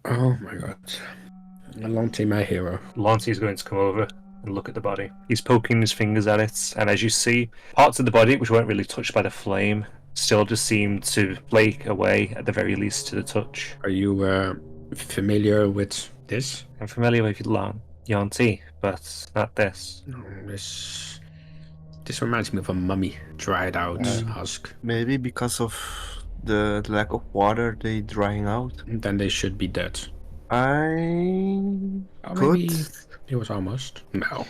Oh my god. Alonte, my hero. Lance's going to come over and look at the body. He's poking his fingers at it, and as you see, parts of the body which weren't really touched by the flame still just seem to flake away, at the very least, to the touch. Are you familiar with this? I'm familiar with Yanti, but not this. This reminds me of a mummy, dried out husk. Maybe because of the lack of water, they drying out. Then they should be dead. I Maybe it was almost. No.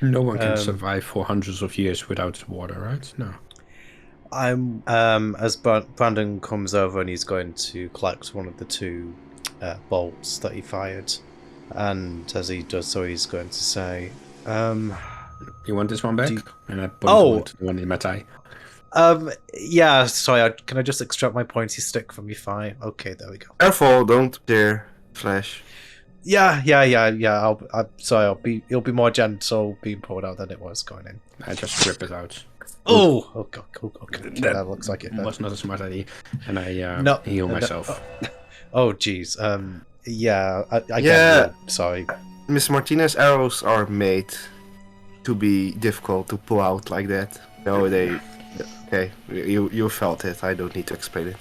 No one can survive for hundreds of years without water, right? No. I'm as Brandon comes over and he's going to collect one of the two bolts that he fired, and as he does so, he's going to say, You want this one back? And I put the one in my tie. yeah, sorry, can I just extract my pointy stick from your thigh? Okay, there we go. Careful, don't dare flash. Yeah. It'll be more gentle being pulled out than it was going in. I just rip it out. Oh god, that looks like it. Was not a smart idea, and I heal myself. Oh jeez. Yeah, I Yeah. sorry. Miss Martinez arrows are made to be difficult to pull out like that. No, they. Okay, you felt it. I don't need to explain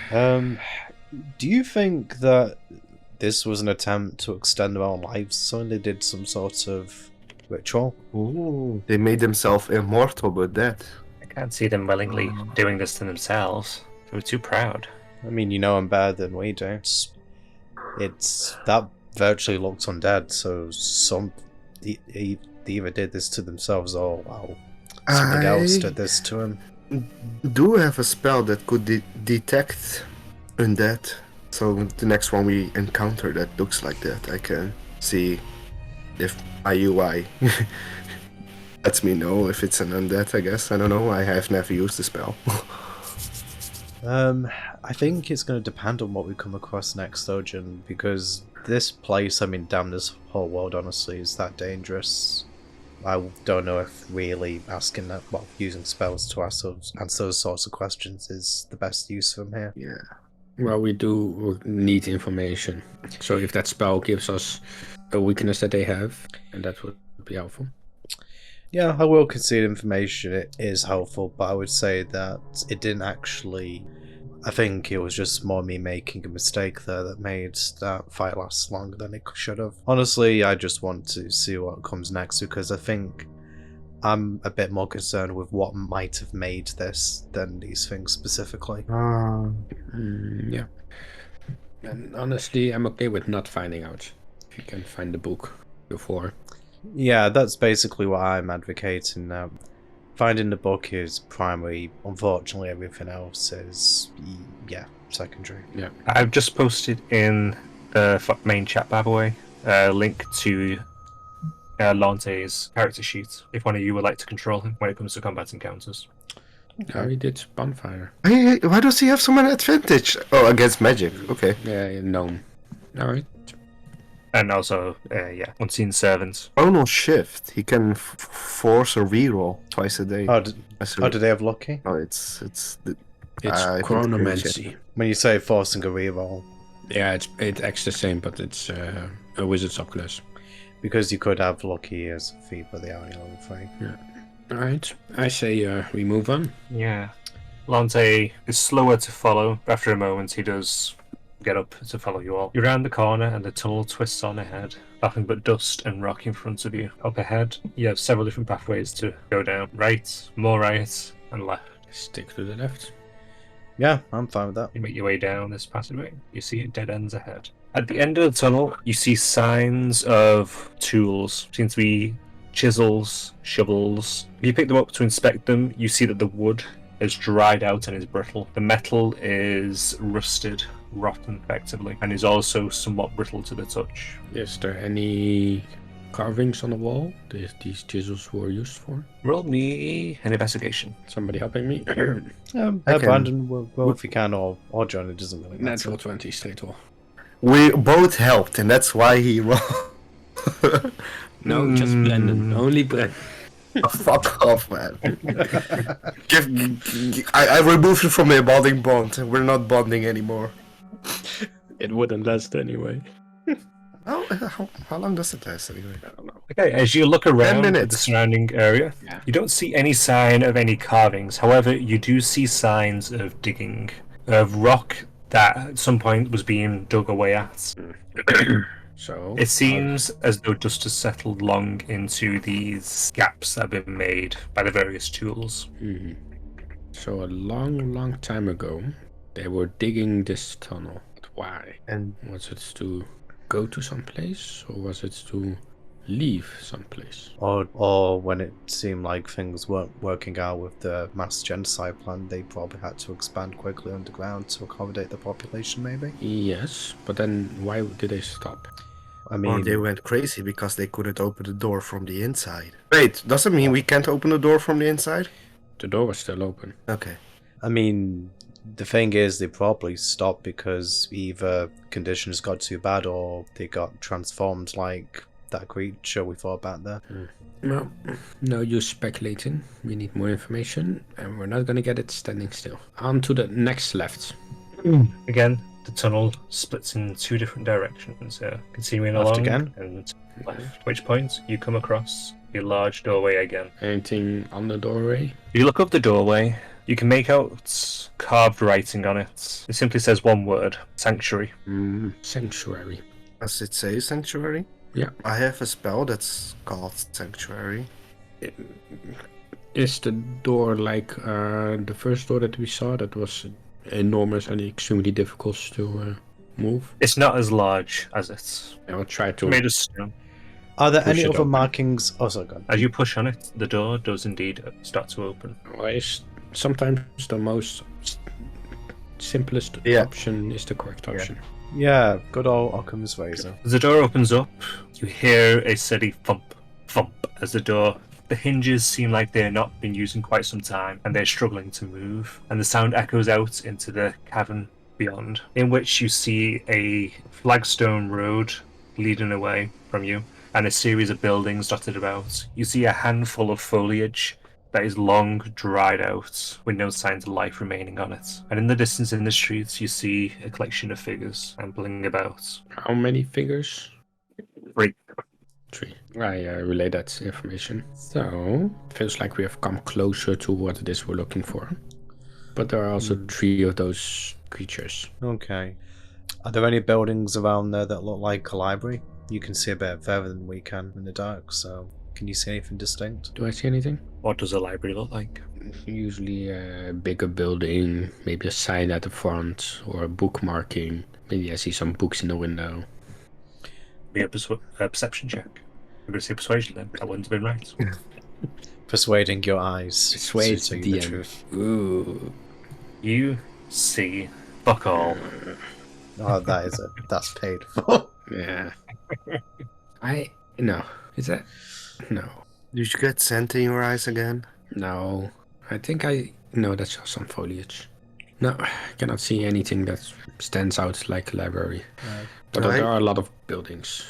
it. Do you think that this was an attempt to extend their own lives? So they did some sort of ritual? Ooh, they made themselves immortal with that. I can't see them willingly doing this to themselves. They were too proud. I mean, you know them better than we do. It's that virtually looks undead, so they either did this to themselves or something else did this to him. Do have a spell that could detect undead. So the next one we encounter that looks like that, I can see if IUI lets me know if it's an undead, I guess. I don't know, I have never used the spell. I think it's going to depend on what we come across next, though, Jin, because this place, I mean, damn, this whole world, honestly, is that dangerous. I don't know if really asking that, well, using spells to answer those sorts of questions is the best use from here. Yeah. Well, we do need information. So if that spell gives us a weakness that they have, and that would be helpful. Yeah, I will concede information. It is helpful, but I would say that it didn't actually. I think it was just more me making a mistake there that made that fight last longer than it should have. Honestly, I just want to see what comes next because I think I'm a bit more concerned with what might have made this than these things specifically. Yeah. And honestly, I'm okay with not finding out. If you can find the book before. Yeah, that's basically what I'm advocating now. Finding the book is primary. Unfortunately, everything else is, yeah, secondary. Yeah. I've just posted in the main chat, by the way, a link to Lante's character sheet, if one of you would like to control him when it comes to combat encounters. He did bonfire. Hey, why does he have so many advantage? Oh, against magic, okay. Yeah, gnome. Alright. And also, unseen servants. Chronal shift, he can force a reroll twice a day. Do they have lucky? Oh, it's It's chronomancy. When you say forcing a reroll. Yeah, it acts the same, but it's a wizard subclass. Because you could have lucky as a feat, but they are only level 3. Yeah. Alright, I say we move on. Yeah. Lante is slower to follow. After a moment, he does get up to follow you all. You're around the corner and the tunnel twists on ahead. Nothing but dust and rock in front of you. Up ahead, you have several different pathways to go down. Right, more right, and left. Stick to the left. Yeah, I'm fine with that. You make your way down this passageway. You see it dead ends ahead. At the end of the tunnel, you see signs of tools. Seems to be chisels, shovels. If you pick them up to inspect them, you see that the wood is dried out and is brittle. The metal is rusted, rotten effectively, and is also somewhat brittle to the touch. Is there any carvings on the wall that these chisels were used for? Roll me an investigation. Somebody helping me? Brandon, well, if you can, or John, it doesn't really matter. Natural 20 straight off. We both helped, and that's why he rolled. No, just Brendan. Only Brendan. Oh, fuck off, man. I removed it from my bonding bond. We're not bonding anymore. It wouldn't last anyway. Oh, how long does it last anyway? I don't know. Okay, as you look around at the minutes. surrounding area, Yeah. you don't see any sign of any carvings. However, you do see signs of digging, of rock that at some point was being dug away at. So It seems as though dust has settled long into these gaps that have been made by the various tools. Mhm. So a long time ago, they were digging this tunnel. But why? And Was it to go to some place, or was it to leave someplace? Or when it seemed like things weren't working out with the mass genocide plan, they probably had to expand quickly underground to accommodate the population, maybe? Yes, but then why did they stop? I or mean, they went crazy because they couldn't open the door from the inside. Wait, does it mean we can't open the door from the inside? The door was still open. Okay. the thing is, they probably stopped because either conditions got too bad or they got transformed like that creature we fought back there. Well, no use speculating. We need more information, and we're not gonna get it standing still. On to the next left. Again, the tunnel splits in two different directions here, continuing Left along again? and left. At which point you come across a large doorway again. Anything on the doorway? You look up the doorway. You can make out carved writing on it. It simply says one word: sanctuary. Sanctuary. Does it say sanctuary? Yeah. I have a spell that's called sanctuary. Is the door like the first door that we saw that was enormous and extremely difficult to move? It's not as large as it. I will try to. Made of stone. Are there Push any it other open. markings? Oh, sorry, go on. As you push on it, the door does indeed start to open. Well, sometimes the most simplest Yeah. option is the correct option. Yeah, good old Occam's razor. As the door opens up, you hear a steady thump, thump as the hinges seem like they're not been used in quite some time and they're struggling to move. And the sound echoes out into the cavern beyond, in which you see a flagstone road leading away from you and a series of buildings dotted about. You see a handful of foliage that is long dried out with no signs of life remaining on it. And in the distance in the streets, you see a collection of figures ambling about. How many figures? 3. 3. I relay that information. So, feels like we have come closer to what it is we're looking for. But there are also 3 of those creatures. Okay. Are there any buildings around there that look like a library? You can see a bit further than we can in the dark, so can you see anything distinct? Do I see anything? What does a library look like? Usually a bigger building, maybe a sign at the front, or a bookmarking. Maybe I see some books in the window. Be a perception check. I'm going to say persuasion then. That wouldn't have been right. Persuading your eyes. Persuade to the the DM. truth. Ooh. You see fuck all. Oh, that's paid for. Yeah. No. Is that? No. Did you get sand in your eyes again? No. I think no, that's just some foliage. No, I cannot see anything that stands out like a library. But Right. there are a lot of buildings.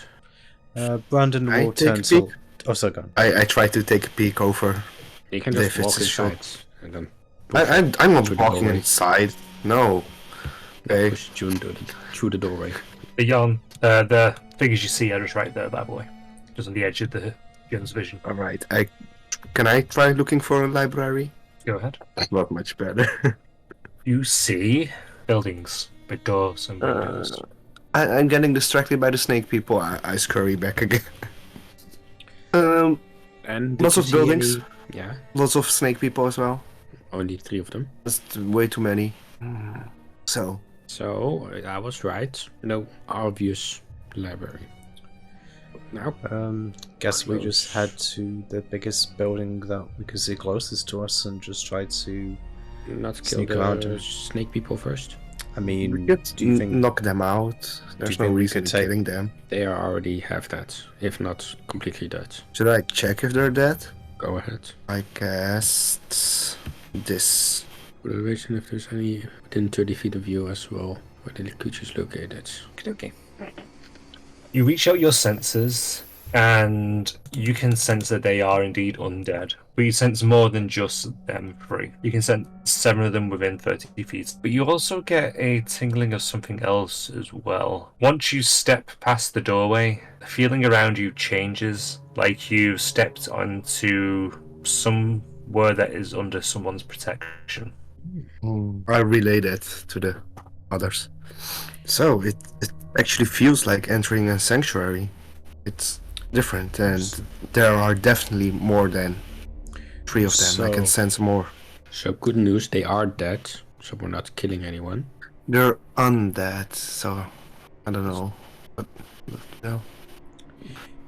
Brandon I will take a turn to. peek. Oh, sorry, go on. I try to take a peek over. You can If just it's walk a shop. inside and then I'm not through the walking doorway. inside. No. Okay. push through the doorway. Beyond the figures you see are just right there, by the way. Just on the edge of the gun's vision. Alright. Can I try looking for a library? Go ahead. Not much better. You see buildings with doors and windows. I'm getting distracted by the snake people. I scurry back again. And Lots did you of see buildings. Yeah, Lots of snake people as well. only 3 of them. That's way too many. So, So I was right. No obvious library. Now, Guess we just head to the biggest building that we can see closest to us and just try to. not kill Sneak around the him. snake people first. I we mean, could do you think knock them out. There's no think we reason could in take- killing them. They are already have that, if not completely dead. Should I check if they're dead? Go ahead. I cast this. Would I mention if there's any within 30 feet of you as well, where the creature's located? Okay. You reach out your senses and you can sense that they are indeed undead. But you sense more than just them three. You can sense 7 of them within 30 feet. But you also get a tingling of something else as well. Once you step past the doorway, the feeling around you changes, like you've stepped onto somewhere that is under someone's protection. I relay that to the others. So it actually feels like entering a sanctuary. It's different, and there are definitely more than 3 of them. I can sense more. So good news, they are dead. So we're not killing anyone. They're undead, so I don't know. But no.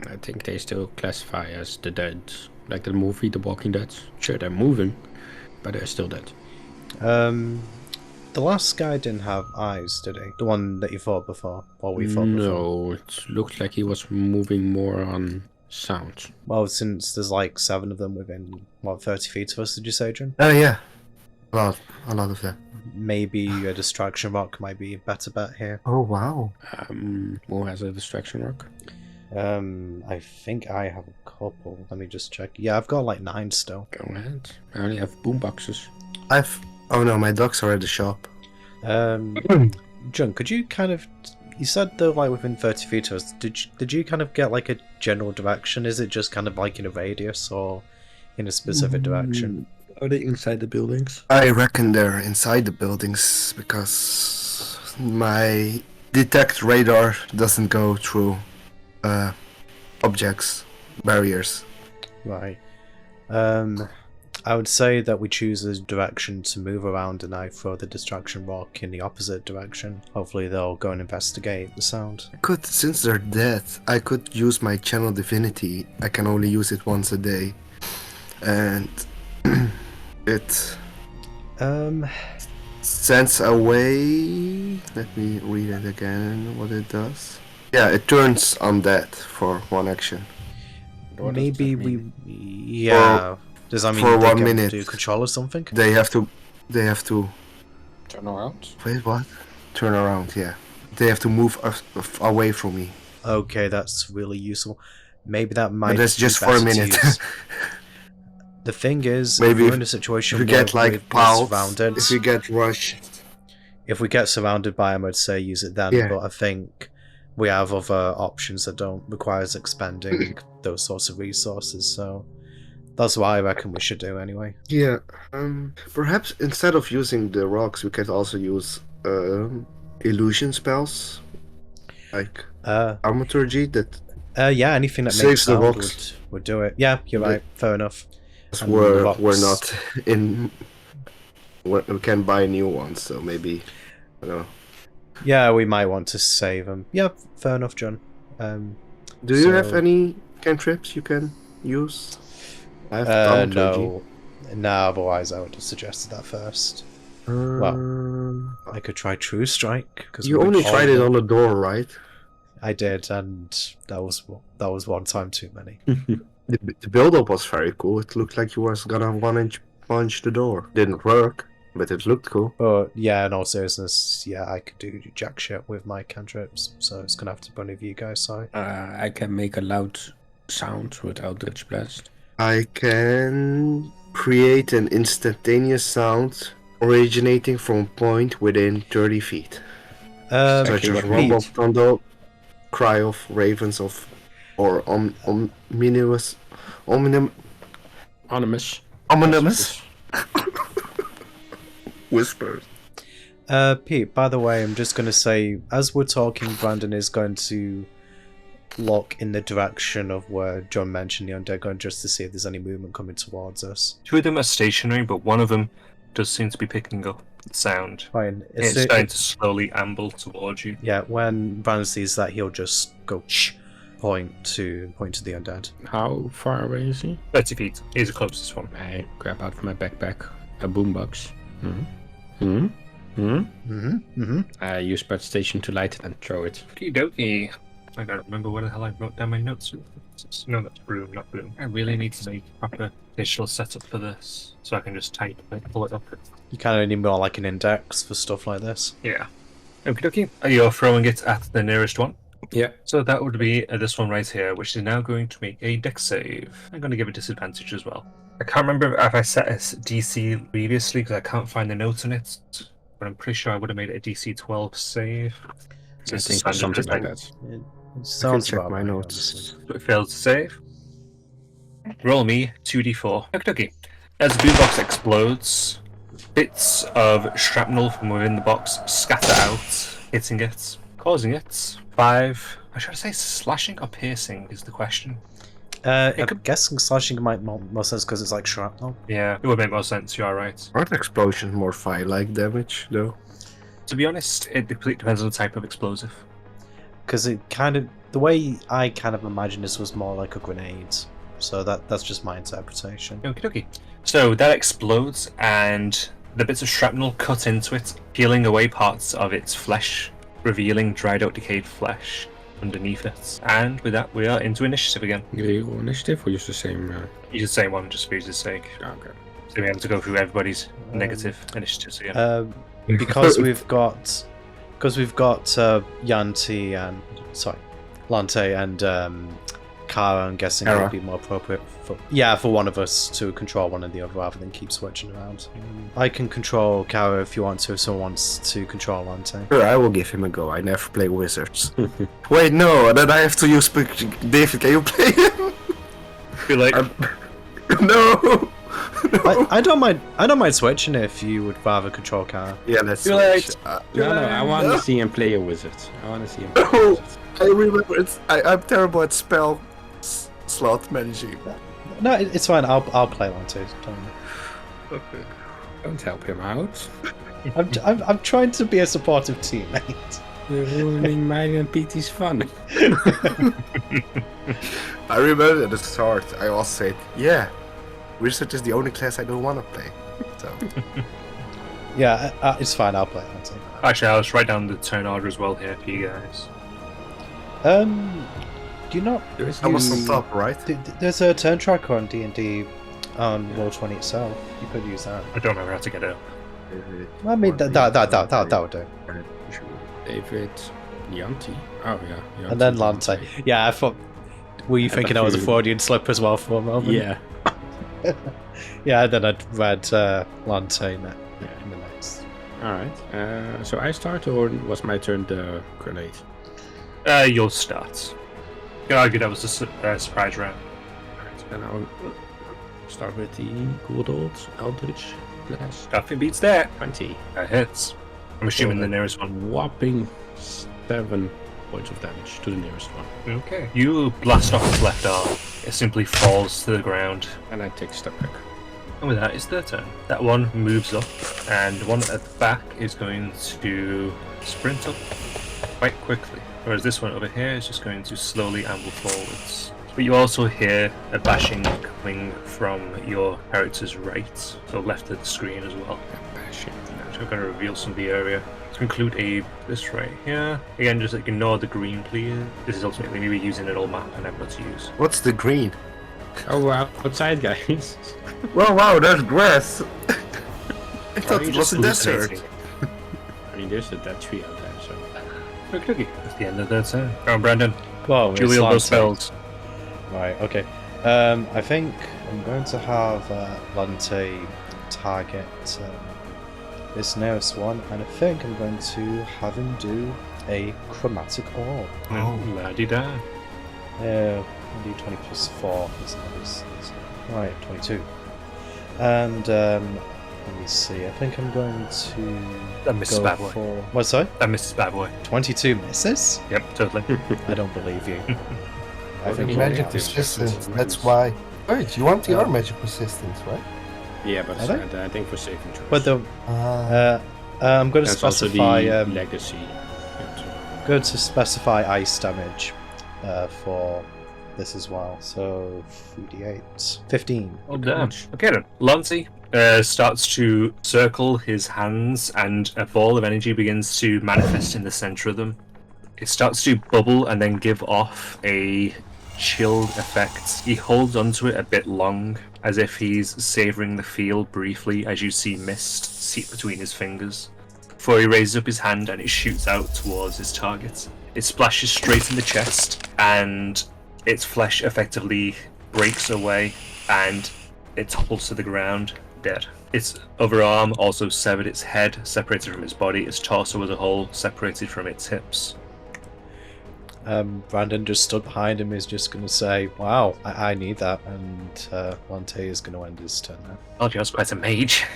I think they still classify as the dead. Like the movie The Walking Dead. Sure, they're moving, but they're still dead. The last guy didn't have eyes, did he? The one that you fought before, or we fought before? No, it looked like he was moving more on sound. Well, since there's like 7 of them within, what, 30 feet of us, did you say, John? Oh yeah, a lot of them. Maybe a distraction rock might be a better bet here. Oh wow. Who has a distraction rock? I think I have a couple. Let me just check. Yeah, I've got like 9 still. Go ahead. I only have boomboxes. Oh no, my dogs are at the shop. John, could you kind of... You said they're like within 30 feet of us. Did you kind of get like a general direction? Is it just kind of like in a radius or in a specific direction? Are they inside the buildings? I reckon they're inside the buildings because my detect radar doesn't go through objects, barriers. Right. I would say that we choose a direction to move around and I throw the distraction rock in the opposite direction. Hopefully they'll go and investigate the sound. Since they're dead, I could use my channel divinity. I can only use it once a day. And it sends away... Let me read it again, what it does. Yeah, it turns undead for 1 action. Maybe we... Yeah... Does that mean for they 1 get minute. to control or something? They have to turn around. Wait, what? Turn around, yeah. They have to move away from me. Okay, that's really useful. Maybe that might But that's be just for better a to minute. use. The thing is, Maybe if we're in a situation If you where get like we're pals, surrounded, if you get rushed. if we get surrounded by them, I'd say use it then. Yeah. But I think we have other options that don't require us expending those sorts of resources. So that's what I reckon we should do anyway. Yeah, perhaps instead of using the rocks, we could also use illusion spells, like thaumaturgy. That Yeah, anything that saves makes the sound rocks. would do it. Yeah, you're right. Fair enough. And the we're rocks. not in. We can buy new ones, so maybe, I don't know. Yeah, we might want to save them. Yeah, fair enough, John. Do you have any cantrips you can use? I have thaumaturgy. No, otherwise I would have suggested that first. Well, I could try True Strike. You only tried it on the door, right? I did, and that was 1 time too many. The build-up was very cool. It looked like you was gonna 1-inch punch the door. Didn't work, but it looked cool. But yeah, in all seriousness, yeah, I could do jack shit with my cantrips, so it's gonna have to be one of you guys, sorry. I can make a loud sound with Eldritch Blast. I can create an instantaneous sound originating from a point within 30 feet. Such as rumble, thunder, cry of ravens or ominous whispers. Pete, by the way, I'm just going to say, as we're talking, Brandon is going to look in the direction of where John mentioned the undead, going just to see if there's any movement coming towards us. 2 of them are stationary, but one of them does seem to be picking up sound. Fine. It's starting to slowly amble towards you. Yeah, when Brandon sees that, he'll just go point to the undead. How far away is he? 30 feet. He's the closest one. I grab out from my backpack a boombox. I use Bud Station to light it and throw it. Okie dokie. I don't remember where the hell I wrote down my notes. No, that's Broom, not Bloom. I really need to make a proper digital setup for this, so I can just type and pull it up. You kind of need more like an index for stuff like this. Yeah. Okie dokie. You're throwing it at the nearest one. Yeah. So that would be this one right here, which is now going to make a dex save. I'm going to give it disadvantage as well. I can't remember if I set a DC previously because I can't find the notes on it, but I'm pretty sure I would have made it a DC 12 save. I think something like that. It sounds check about my right, notes. honestly. But it failed to save. Roll me 2d4. Okay. As the boombox explodes, bits of shrapnel from within the box scatter out, hitting it, causing it 5. I should say slashing or piercing is the question. I'm guessing slashing might make more sense because it's like shrapnel. Yeah, it would make more sense. You are right. Aren't explosions more fire-like damage, though? To be honest, it completely depends on the type of explosive. Because it kind of, the way I kind of imagine this was more like a grenade. So that's just my interpretation. Okie dokie. So that explodes, and the bits of shrapnel cut into it, peeling away parts of its flesh, revealing dried out, decayed flesh underneath it. And with that, we are into initiative again. You initiative or use the same? Use the same one just for ease sake. Okay. So we have to go through everybody's negative initiatives again. Because we've got Yanti and Lante and Kara, I'm guessing it Kara. would be more appropriate for one of us to control one or the other rather than keep switching around. I can control Kara if you want to, if someone wants to control Lante. Sure, I will give him a go. I never play wizards. Wait, no, then I have to use... David, can you play him? Feel like No! I don't mind switching if you would rather control Kara. Yeah, let's You're switch. No, I want no. to see him play a wizard. I want to see him play a No. wizard. I remember I'm terrible at spell slot managing. No, it's fine. I'll play Lante. Don't worry. Don't help him out. I'm trying to be a supportive teammate. You're ruining mine and Petey's fun. I remember at the start, I also said, yeah, wizard is the only class I don't want to play. So, Yeah, it's fine. I'll play Lante. actually, I'll just write down the turn order as well here for you guys. Do you not? I was on top, right? There's a turn tracker on D&D on Roll20 itself. You could use that. I don't remember how to get it. I mean, that would do. David, Yanti. Oh yeah. Yanti. And then Lante. Yeah, I thought. Were you thinking I was a Freudian slip as well for a moment? Yeah. Yeah, then I'd read Lante in the next. Alright. So I start, or was my turn the grenade? You'll start. You can argue that was a surprise round. Alright, then I'll start with the good old Eldritch Blast. Nothing beats that. 20. That hits. I'm assuming the nearest one. Whopping 7 points of damage to the nearest one. Okay. You blast off its left arm. It simply falls to the ground. And I take a step back. And with that, it's their turn. That one moves up, and the one at the back is going to sprint up quite quickly. Whereas this one over here is just going to slowly amble forwards. But you also hear a bashing coming from your character's right, so left of the screen as well. Bashing. So I'm going to reveal some of the area. To include this right here. Again, just ignore the green, please. This is ultimately me using an old map I never got to use. What's the green? Oh wow, outside guys. Well, wow, there's grass. I thought you it was just a desert. hallucinating? I mean, there's a dead tree out there, so. Okay, that's the end of their turn. Go on, Brandon. Well, Do you wield those spells? Right, okay. I think I'm going to have Lante target this nearest one, and I think I'm going to have him do a chromatic orb. Oh, la-di-da. I'll do 20 plus 4. Right, 22. And let me see. I think I'm going to That misses go bad boy. for. What? Sorry, That misses bad boy. 22 misses. Yep, totally. I don't believe you. I Well, think then you're magic right. Resistance, that's why. Wait, you want the other magic resistance, right? Yeah, but Are they? I think for saving throws. But the I'm going to That's also specify. the legacy. Yeah, Going to specify ice damage for this as well. So 3d8, 15. Oh, damn. Okay then. Lancy starts to circle his hands, and a ball of energy begins to manifest in the center of them. It starts to bubble and then give off a chilled effect. He holds onto it a bit long, as if he's savouring the feel briefly as you see mist seep between his fingers. before he raises up his hand and it shoots out towards his target. It splashes straight in the chest, and its flesh effectively breaks away, and it topples to the ground, dead. Its other arm also severed, its head separated from its body, its torso as a whole separated from its hips. Brandon just stood behind him, is just going to say, wow, I need that, and Lante is going to end his turn now. Oh, you're quite a mage.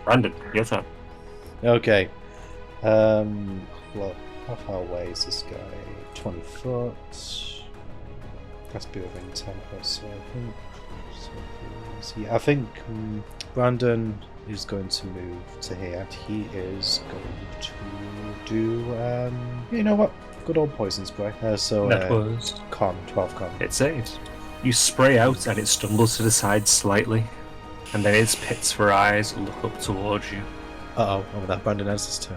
Brandon, your turn. Okay. Look, how far away is this guy? 20 foot. Has to be within 10 foot, so I think... I think Brandon is going to move to here. He is going to do, you know what? Good old poison spray. That was... 12 con. It saves. You spray out and it stumbles to the side slightly, and then its pits for eyes look up towards you. Uh-oh, over that Brandon has his turn.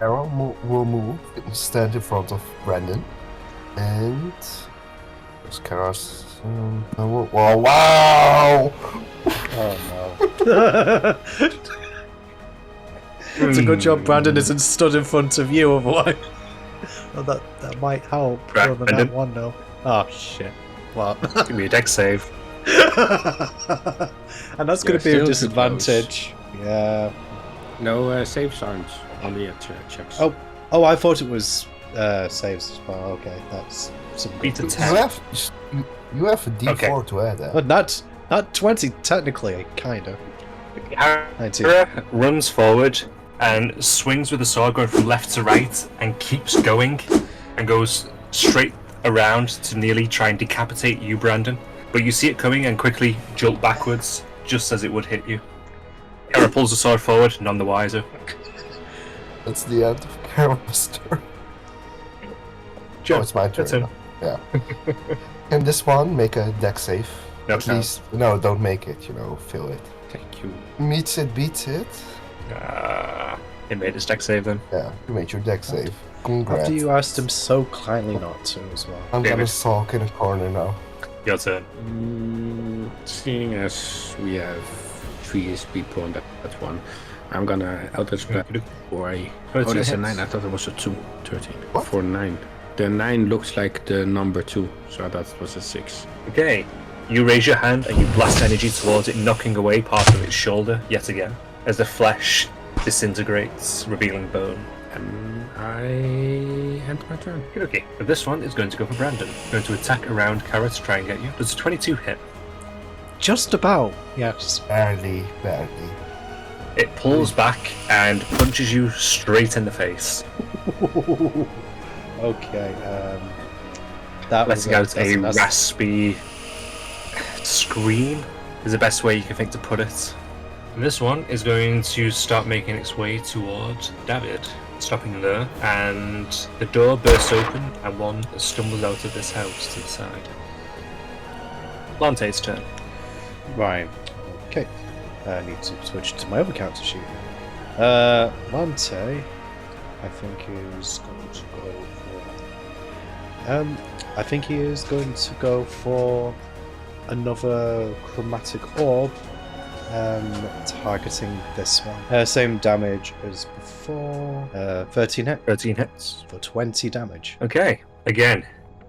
Arrow will move, stand in front of Brandon, and... Wow! Oh no. It's a good job Brandon isn't stood in front of you, otherwise. Well, that might help. Right, More than Brandon. that one, no. Oh shit. What? Give me a dex save. And that's going to be still a too disadvantage. Yeah. No save sounds, only checks. Oh, I thought it was saves as well. Okay, that's some Beat good a news. 10. You have a D4 Okay. to add that. But not 20, technically, kind of. 19. Hera runs forward and swings with the sword going from left to right and keeps going and goes straight around to nearly try and decapitate you, Brandon. But you see it coming and quickly jolt backwards just as it would hit you. Hera pulls the sword forward, none the wiser. That's the end of Carol's turn. Sure, Oh, it's my turn. that's him. now. Yeah. Can this one make a dex save? No, At no. least, no, don't make it. Fail it. Thank you. Meets it, beats it. It made its dex save then. Yeah, you made your dex save. Congrats. After you asked him so kindly not to as well. I'm Damn gonna it. sulk in a corner now. Your turn. Seeing as we have 3 people on that one, I'm gonna Eldritch Blast for a... Oh, that's a 9. I thought it was a 2. 13. What? For 9. The 9 looks like the number 2, so that was a 6. Okay, you raise your hand and you blast energy towards it, knocking away part of its shoulder yet again, as the flesh disintegrates, revealing bone. I end my turn. Okay, but this one is going to go for Brandon. Going to attack around Kara to try and get you. Does a 22 hit? Just about, yes. Barely. It pulls back and punches you straight in the face, Okay, that was letting out that's- a that's- raspy scream is the best way you can think to put it. And this one is going to start making its way towards David, stopping there, and the door bursts open and one stumbles out of this house to the side. Lante's turn. Right. Okay. I need to switch to my other character sheet. Lante, I think is going to go for. I think he is going to go for another chromatic orb, targeting this one. Same damage as before. 13 hit 13 hits. for 20 damage. Okay, again,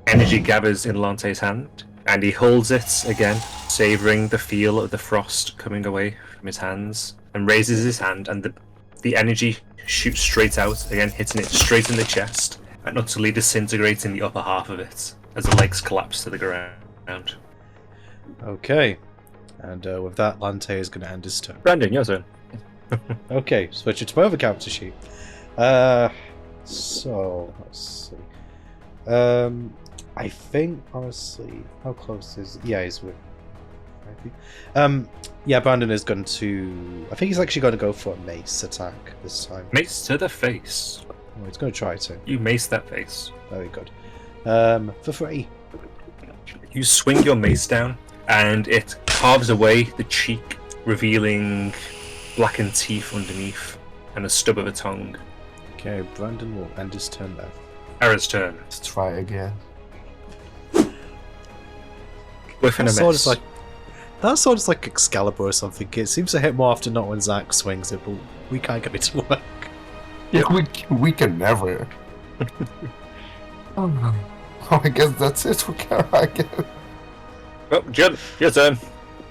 energy gathers in Lante's hand, and he holds it again, savouring the feel of the frost coming away from his hands, and raises his hand, and the energy shoots straight out, again hitting it straight in the chest, and utterly disintegrating the upper half of it, as the legs collapse to the ground. Okay. And with that, Lante is going to end his turn. Brandon, your turn. Okay, switching to my other character sheet. So let's see. I think honestly, how close is? Yeah, he's with. Yeah, Brandon is going to. I think he's actually going to go for a mace attack this time. Mace to the face. Oh, he's going to try to. You mace that face. Very good. For 3. You swing your mace down, and it carves away the cheek, revealing blackened teeth underneath, and a stub of a tongue. Okay, Brandon will end his turn there. Era's turn. Let's try again. Whiff and a Sword miss. is like That sounds like Excalibur or something. It seems to hit more often not when Zack swings it, but we can't get it to work. Yeah, we can never. Oh, I guess that's it for Kara again. Oh, Judd, your turn.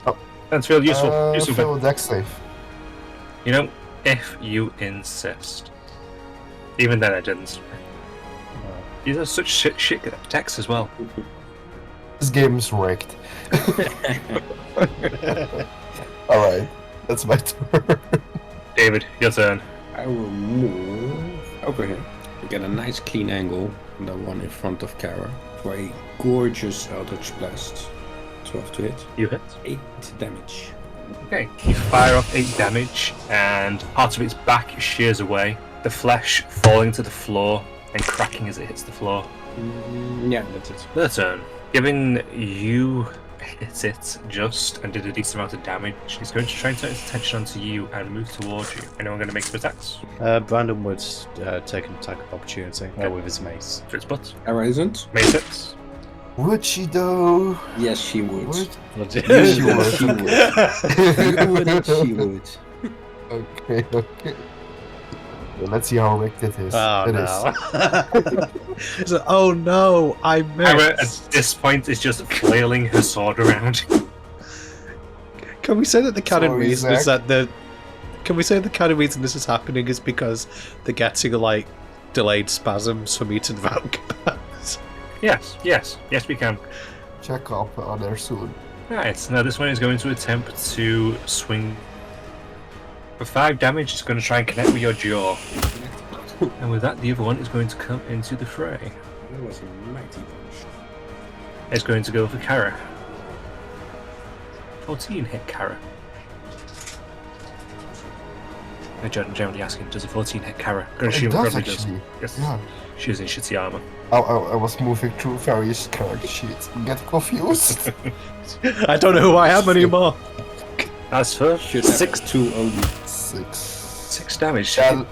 Oh. That's real useful. Useful. Fail deck save. You know, if you insist. Even then I didn't. These are such shit decks as well. This game is rigged. Alright, that's my turn. David, your turn. I will move over here to get a nice clean angle on the one in front of Kara for a gorgeous Eldritch Blast. 12 to hit. You hit. 8 damage. Okay, you fire off 8 damage, and part of its back shears away, the flesh falling to the floor and cracking as it hits the floor. Yeah, that's it. Their turn. Given you hit it just and did a decent amount of damage, he's going to try and turn his attention onto you and move towards you. Anyone going to make some attacks? Brandon would take an attack of opportunity with his mace. For its butt. Kara isn't? Mace hits. Would she though? Yes, she would. Would? Yes, she would. You would. She would. Okay, okay. Well, let's see how rigged it is. Oh It no! So, oh no! I Kara, missed. at this point, is just flailing her sword around. Can we say that the canon Sorry, reason is Zach. that Can we say the canon reason this is happening is because they're getting like delayed spasms from eating vampires? Yes, we can. Check up on there soon. Right, now this one is going to attempt to swing. For 5 damage, it's going to try and connect with your jaw. And with that, the other one is going to come into the fray. That was a mighty punch. It's going to go for Kara. 14 hit Kara. I'm generally asking, does a 14 hit Kara? I'm going to assume It does probably actually. Yes. Yeah. She's in shitty armor. I was moving through various character sheets and get confused. I don't know who I am anymore. As for Should have 6 only. 6 damage. Yeah,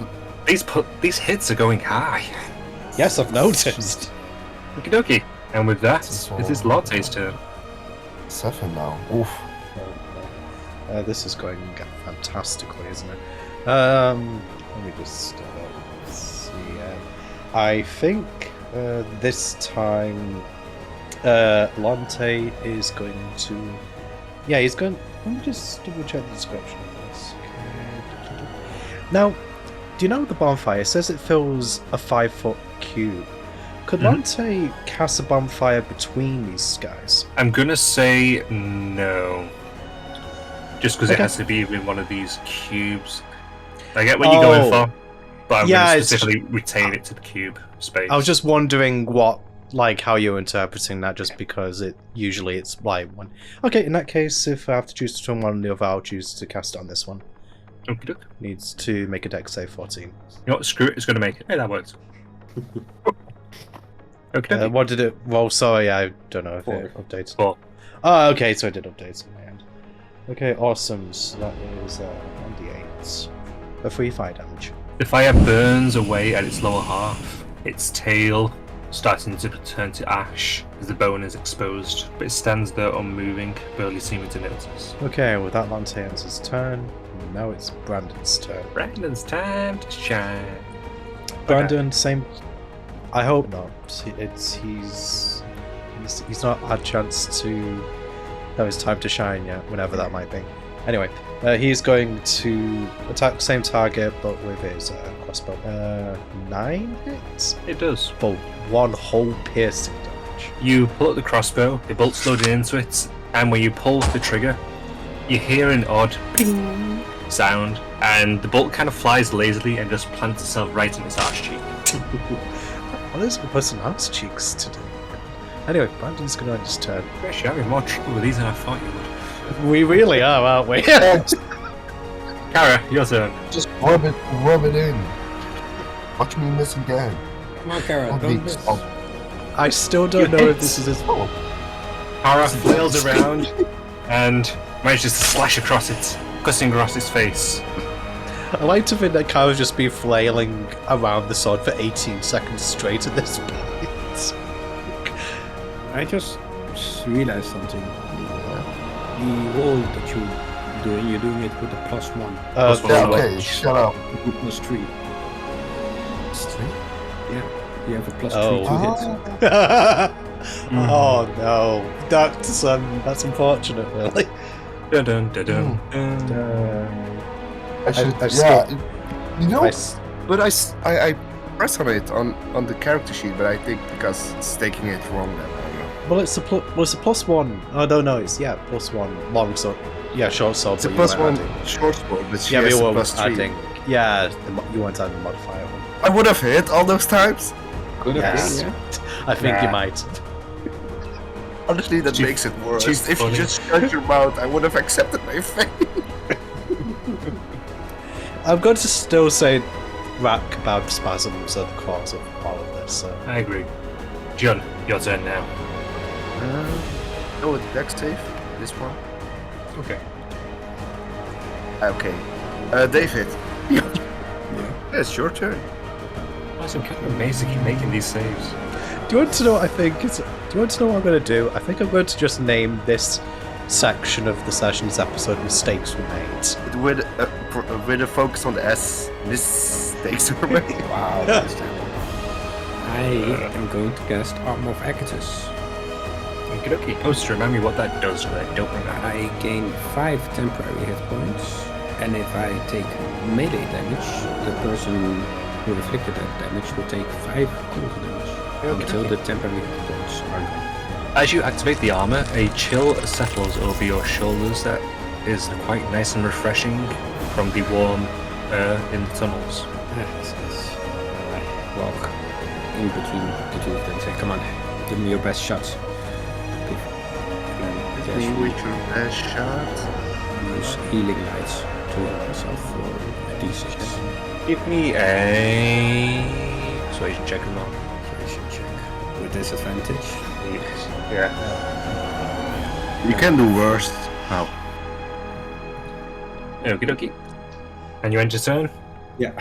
These hits are going high. Yes, I've noticed. Okie dokie. And with that, So- it is Lotte's turn. 7 now. Oof. This is going fantastically, isn't it? Let me just see. I think this time Lonte is going to. Yeah, he's going. Let me just double check the description of this. Okay. Now, do you know the bonfire? It says it fills a 5-foot cube. Could Lonte cast a bonfire between these guys? I'm gonna say no. Just because it Okay. has to be in one of these cubes. I get what you're going for, but I'm Yeah, gonna it's- specifically retain it to the cube space. I was just wondering how you're interpreting that, just because usually it's like one. Okay, in that case, if I have to choose between one or the other, I'll choose to cast it on this one. Okey-doke. Needs to make a dex save 14. You know what? Screw it. It's gonna make it. Hey, that works. Okay. What did it? Well, sorry, I don't know if 4. it updates. 4. Oh, okay, so it did update on my end. Okay, awesome. So that is 1d8 for 3 fire damage. The fire burns away at its lower half. Its tail starting to turn to ash as the bone is exposed, but it stands there unmoving, barely seeming to notice. Okay, with that, Lance ends his turn. Now it's Brandon's turn. Brandon's time to shine. Brandon, same. I hope not. He's not had a chance to have his time to shine yet, whenever that might be. Anyway, he's going to attack the same target, but with his crossbow. 9 hits It does. for 1 whole piercing damage. You pull out the crossbow, the bolt's loaded into it, and when you pull the trigger, you hear an odd ping sound, and the bolt kind of flies lazily and just plants itself right in its arse cheek. What is a person arse cheeks to do? Anyway, Brandon's going to end his turn. Gosh, you're having more trouble with these than I thought you would. We really are, aren't we? Kara, your turn. Just rub it in. Watch me miss again. Come on, Kara, Oh, don't big miss. stop. I still don't know if this is his. Oh, Kara flails around and manages to slash across it, cutting across its face. I like to think that Kyle's just been flailing around the sword for 18 seconds straight at this point. I just realized something. the roll that you're doing it with a +1. Plus one. Yeah, Well, okay, shut up. You +3. Straight? You have a +3 Oh. to hit. Oh no, that's unfortunate, really. Dun, dun, dun, dun, dun. I should, I yeah. skipped- You know, But I press on it on the character sheet, but I think because it's taking it wrong. Then, I don't know. Well, it's a +1. Oh no, it's +1 long sword. Yeah, short sword. It's a but you weren't +1 adding- short sword, but she Yeah, but has you a weren't +3. adding. Yeah, you weren't adding the modifier one. I would have hit all those times. Could have Yes. been, yeah. I think you Nah. might. Honestly, that Chief- makes it worse. Chief If you funny. just shut your mouth, I would have accepted my fate. I'm going to still say rat kebab spasms are the cause of all of this. So. I agree. John, your turn now. Oh, the dex save. This one. Okay. Okay. David. Yeah. It's your turn. That's kind of amazing keep making these saves. Do you want to know what I think? Do you want to know what I'm going to do? I think I'm going to just name this section of the session's episode "Mistakes Were Made." With a focus on the S. Mistakes were made. Wow, that's terrible. I am going to cast Arm of Acatus. Okie dokie. Post to remind me what that does, but I don't remember. I gain 5 temporary hit points, and if I take melee damage, the person who inflicted that damage will take 5 cold damage until the temporary hit points are gone. As you activate the armor, a chill settles over your shoulders that is quite nice and refreshing from the warm air in the tunnels. Yes. I walk in between the two of them and say, come on, give me your best shots. And Me then with your best shot. use healing lights to help myself for a d6. Give me a persuasion check as well. Persuasion check. With disadvantage. Yeah. You can do worse. How? Okie dokie. And you end your turn. Yeah.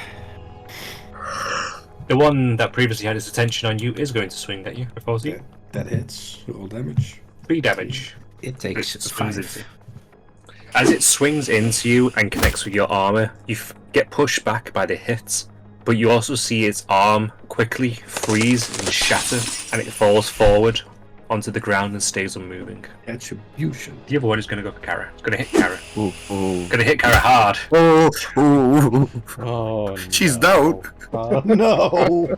The one that previously had its attention on you is going to swing at you. Propose you. That hits. Roll damage. 3 damage. It takes It swings 5. into you. As it swings into you and connects with your armor, you get pushed back by the hit, but you also see its arm quickly freeze and shatter, and it falls forward onto the ground and stays unmoving. Attribution. The other one is going to go for Kara. It's going to hit Kara. Oh. Going to hit Kara hard. Oh. Oh, She's down. Oh no!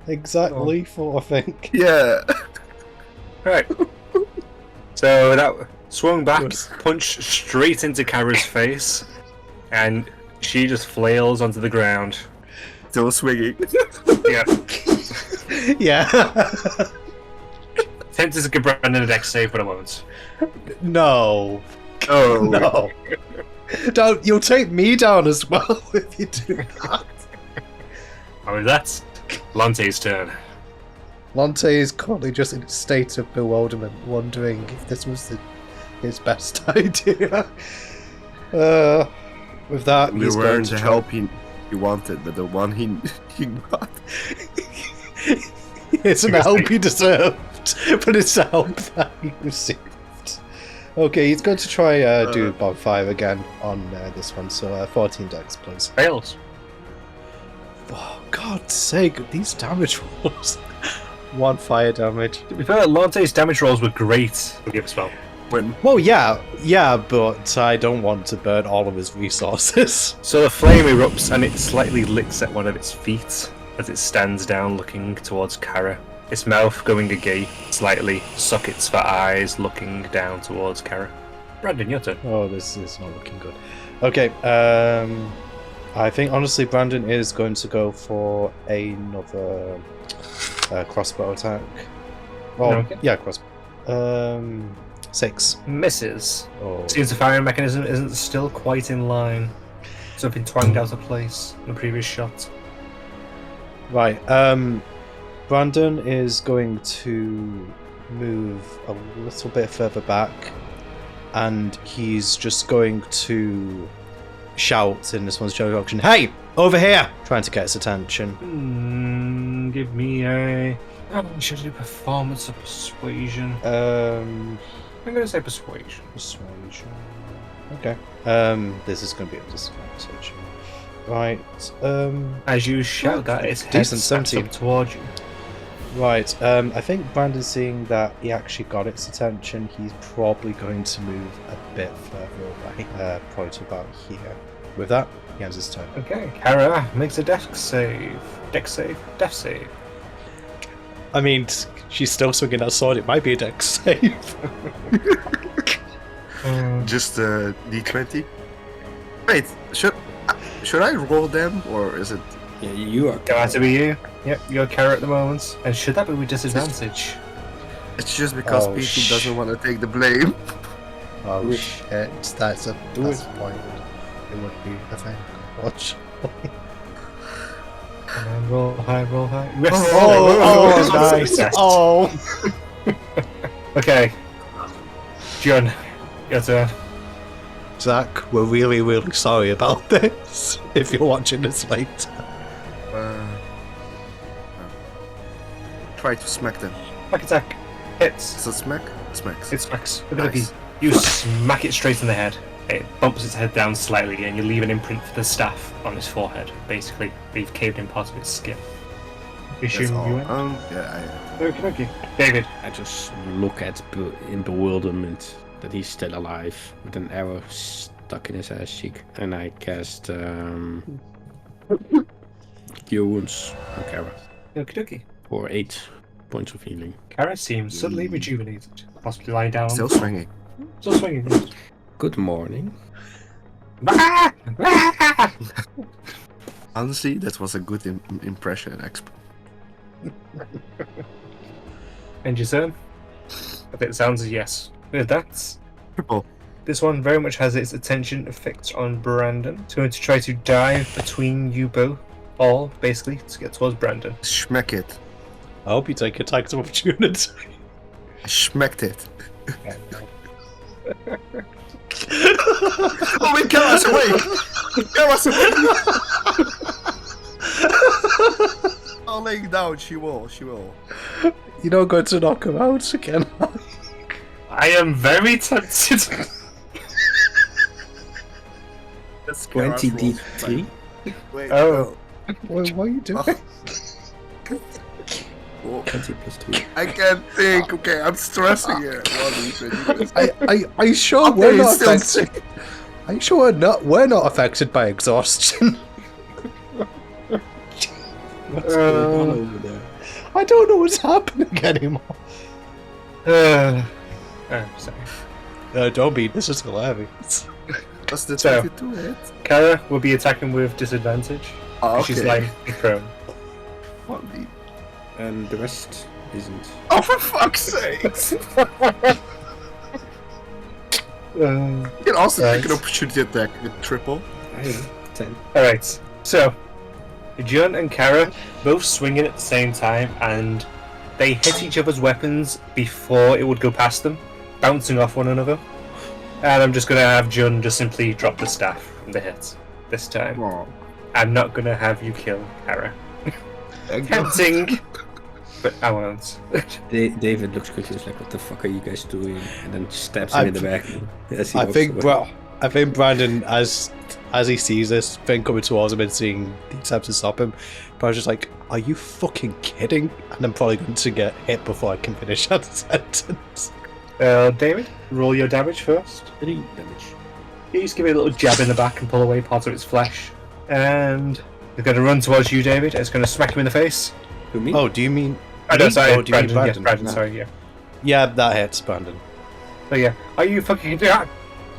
Exactly 4, I think. Yeah. Right. So that swung back, punched straight into Kara's face, and she just flails onto the ground. Still swinging. Yeah. Yeah. Tempted to give Brandon a dex save, but I won't. No. Oh. No. Don't. You'll take me down as well if you do that. Oh, that's Lante's turn. Lonte is currently just in a state of bewilderment, wondering if this was his best idea. With that, We he's going weren't to the try- help he wanted, but the one he got. It's an help he deserved, but it's a help that he received. Okay, he's going to try do bonfire again on this one, so 14 dex, please. Fails. Oh, God's sake, these damage rolls. 1 fire damage. To be fair, Lante's damage rolls were great. We'll give a spell. When Well, yeah, but I don't want to burn all of his resources. So the flame erupts and it slightly licks at one of its feet as it stands down looking towards Kara. Its mouth going agape slightly, sockets for eyes looking down towards Kara. Brandon, your turn. Oh, this is not looking good. Okay, I think honestly Brandon is going to go for another crossbow attack. Well, Okay. yeah, crossbow. 6. Misses. Oh. Seems the firing mechanism isn't still quite in line. Something twanged out of place in the previous shot. Right, Brandon is going to move a little bit further back, and he's just going to shout in this one's direction, "Hey, over here!" Trying to get its attention. Give me a... should I do performance or persuasion? I'm going to say persuasion. Persuasion. Okay. This is going to be a disadvantage. Right. As you shout that, its head Decent, snaps 17. up towards you. Right. I think Brandon, seeing that he actually got its attention, he's probably going to move a bit further away. Probably to about here. With that, he ends his turn. Okay, Kara makes a dex save. Dex save? Death save. I mean, she's still swinging that sword. It might be a dex save. Just d20. Wait, should I roll them or is it? Yeah, you are. Going to be you. Yep, you're Kara at the moment. And should that be with disadvantage? It's just because Oh, PT doesn't want to take the blame. Oh Do it. shit! That's a point. It would be a thing. Watch. Come on, roll high, roll high. Yes. Oh, nice. Yes. Oh. Okay. John, your turn. Zach, we're really, really sorry about this. If you're watching this later. Try to smack them. Back attack. Hits. Is it smack? Smacks. It smacks. Nice. You smack it straight in the head. It bumps its head down slightly, and you leave an imprint for the staff on its forehead. Basically, you've caved in part of its skin. That's Assume all. you win. Yeah, Okay. David. I just look at in bewilderment that he's still alive with an arrow stuck in his ass cheek, and I cast Cure Wounds on Kara Okie dokie. for 8 points of healing. Kara seems suddenly rejuvenated. Possibly lying down. Still swinging. Still swinging. Good morning. Honestly, that was a good impression, exp. And your turn? I think it sounds a yes. With that, Triple. this one very much has its attention fixed on Brandon. It's going to try to dive between you both, all basically, to get towards Brandon. Smack it. I hope you take attacks of opportunity. I smacked it. Oh wait, Kara's awake! Kara's awake! Oh, laying down, she will. You're not going to knock him out again. I am very tempted. That's Kara's roll. 20d3? Wait, Oh. What are you doing? Oh, 20 plus 2. I can't think. Okay, I'm stressing here. I sure Okay, we're not still affected. Are you sure we're not affected by exhaustion? What's going on over there? I don't know what's happening anymore. Sorry. Don't be. This is hilarious. What's the So- 22 hit? Kara will be attacking with disadvantage. Oh, okay. She's lying prone. And the rest isn't. Oh, for fuck's sake! You can also Right. take an opportunity attack with triple. I know, 10. Alright, so Jun and Kara both swinging at the same time, and they hit each other's weapons before it would go past them, bouncing off one another. And I'm just gonna have Jun just simply drop the staff from the hit this time. Oh. I'm not gonna have you kill Kara. Tempting, but I won't. David looks confused, like, what the fuck are you guys doing? And then stabs him in the back. As he I walks think, away. I think Brandon, as he sees this thing coming towards him and seeing the attempts to stop him, Brandon's just like, "Are you fucking kidding?" And I'm probably going to get hit before I can finish that sentence. David, roll your damage first. 3 damage. You just give it a little jab in the back and pull away part of its flesh. And it's going to run towards you, David. It's going to smack you in the face. Who, me? Oh, do you mean? Oh, no, me? sorry, Oh, do you mean Brandon. Yes, Brandon? Brandon, No. sorry, yeah. Yeah, that hits Brandon. So, yeah. Are you fucking... Yeah.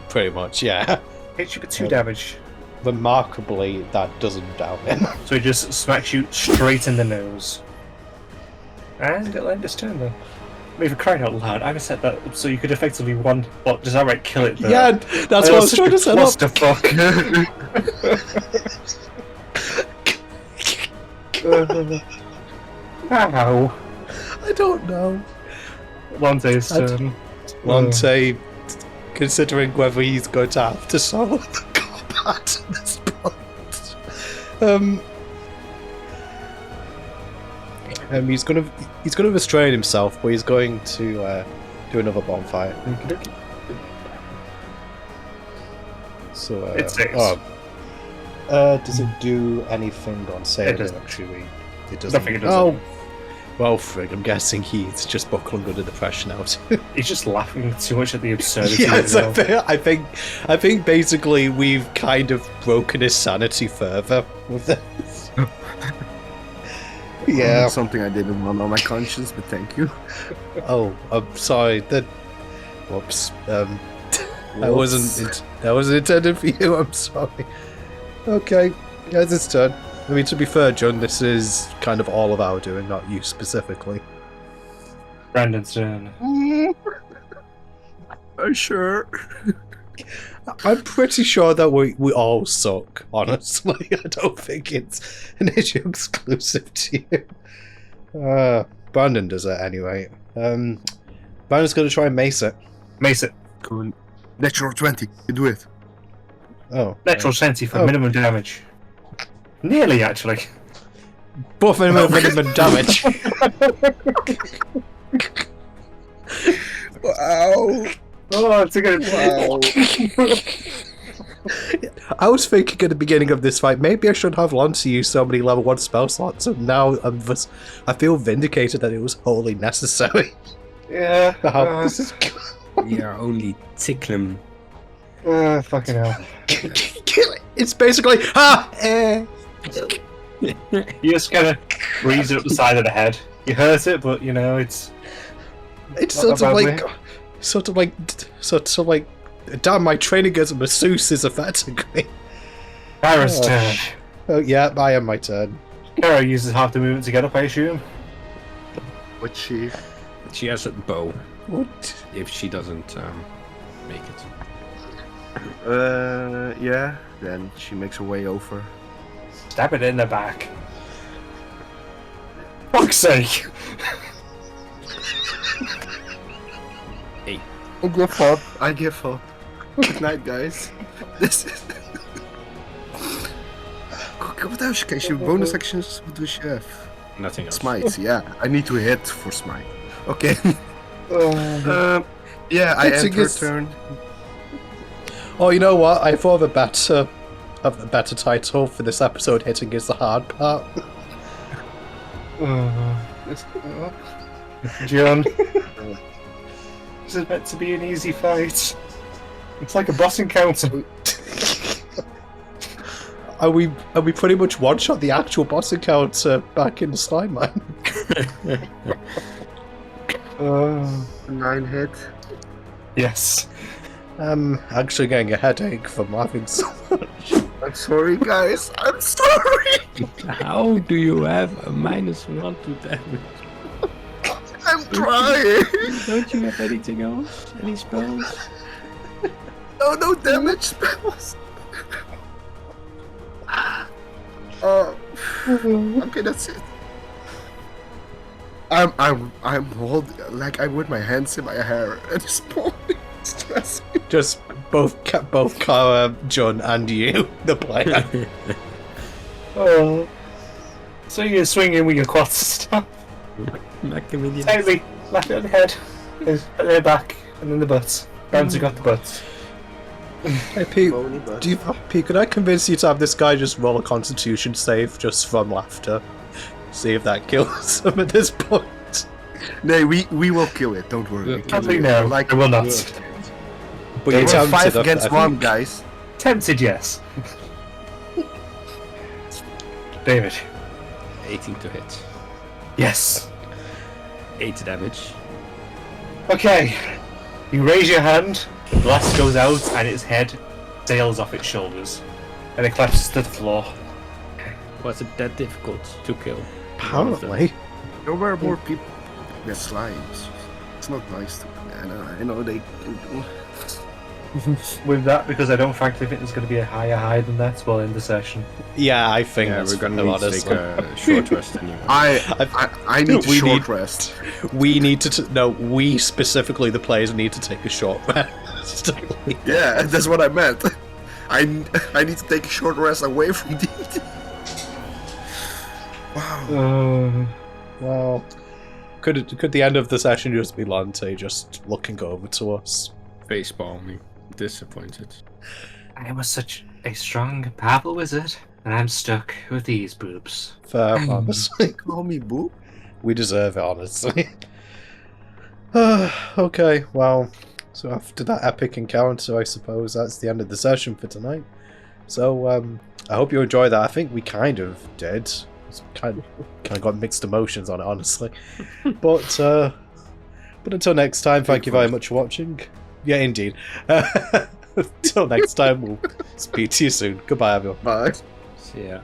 Pretty much, yeah. Hits you for 2 Yeah. damage. Remarkably, that doesn't down him. So it just smacks you straight in the nose. And it'll end its turn, then. I mean, for crying out loud, I haven't set that up so you could effectively just outright kill it, though. Yeah, that's what I was trying to set up. Ow. I don't know. Lonte's turn. Lonte, considering whether he's going to have to solve the combat at this point, he's gonna restrain himself, but he's going to Do another bonfire. Okey-dokey. So, It saves. does it do anything on sailing? doesn't. Actually, it doesn't. Nothing, it doesn't. Oh, well, frig, I'm guessing he's just buckling under the pressure now. He's just laughing too much at the absurdity Yes, of it all. I think basically we've kind of broken his sanity further with this. Yeah. Something I didn't want on my conscience, but thank you. Oh, I'm sorry. Whoops. That wasn't intended for you. I'm sorry. Okay, yeah, it's his turn. I mean, to be fair, John, this is kind of all of our doing, not you specifically. Brandon's turn. Sure. I'm pretty sure that we all suck, honestly. I don't think it's an issue exclusive to you. Brandon does it anyway. Brandon's going to try and mace it. Mace it. Cool. Natural 20. You do it. Oh. Natural 20 for Oh. minimum damage. Nearly, actually. Both minimum damage. Wow. Oh, it's a good. Wow. I was thinking at the beginning of this fight, maybe I should have Lance use so many level 1 spell slots, and now I feel vindicated that it was wholly necessary. Yeah. This is Yeah, only tickling. Fucking hell. kill it. It's basically You just kind of breeze it up the side of the head. You hurt it, but you know it's. It's Not sort of like, damn, my training as a masseuse is affecting me. Kara's Oh, turn. Oh yeah, I am my turn. Kara uses half the movement to get up, I assume. What she? She has a bow. What? If she doesn't make it. Yeah. Then she makes her way over. Stab it in the back. Fuck's sake! I give up. I give up. Good night, guys. This is. What else can she? Bonus actions? What does she have? Nothing else. Smite. Yeah, I need to hit for smite. Okay. Yeah, I It's a end her good- turn. Oh, you know what? I thought of a better title for this episode. Hitting is the hard part. John. This is meant to be an easy fight. It's like a boss encounter. Are we pretty much one shot the actual boss encounter back in the slime mine? 9 hit. Yes. I'm actually getting a headache from laughing so much. I'm sorry, guys. I'm sorry. How do you have a -1 to damage? I'm trying. Don't you have anything else? Any spells? No damage spells. Okay, that's it. I'm holding, like, I'm with my hands in my hair at this point. It's stressing. Just both Kara, John, and you, the player. Oh. So you're swinging with your quad staff. Macaminian. Tightly. Left it on the head. At the back. And then the butt. Ramsey got the butt. Hey Pete, Pete, could I convince you to have this guy just roll a Constitution save just from laughter? See if that kills him at this point. No, we will kill it. Don't worry. We Can't kill it. no. Like, I will not. But we're you tempted 5 I against think. 1, guys. Tempted, yes. David. 18 to hit. Yes. 8 damage. Okay. You raise your hand, the blast goes out, and its head sails off its shoulders. And it collapses to the floor. Was it that difficult to kill? Apparently. There were more people that slimes. It's not nice to. I know they. With that, because I don't frankly think there's going to be a higher high than that while in the session. Yeah, I think Yeah, that's we're gonna a need lot to of take stuff. a short rest anyway. I need a We short need- rest. We need to. No, we specifically, the players, need to take a short rest. Yeah, that's what I meant. I need to take a short rest away from D&D. Wow. Well, Could the end of the session just be Lante just looking over to us? Face palming. Disappointed. I was such a strong, powerful wizard, and I'm stuck with these boobs. Fair, honestly. Call me boo. We deserve it, honestly. Okay, well, so after that epic encounter, I suppose that's the end of the session for tonight. So, I hope you enjoyed that. I think we kind of did. It's kind of got mixed emotions on it, honestly. But until next time, thank you very much for watching. Yeah, indeed. Until next time, we'll speak to you soon. Goodbye, everyone. Bye. See ya.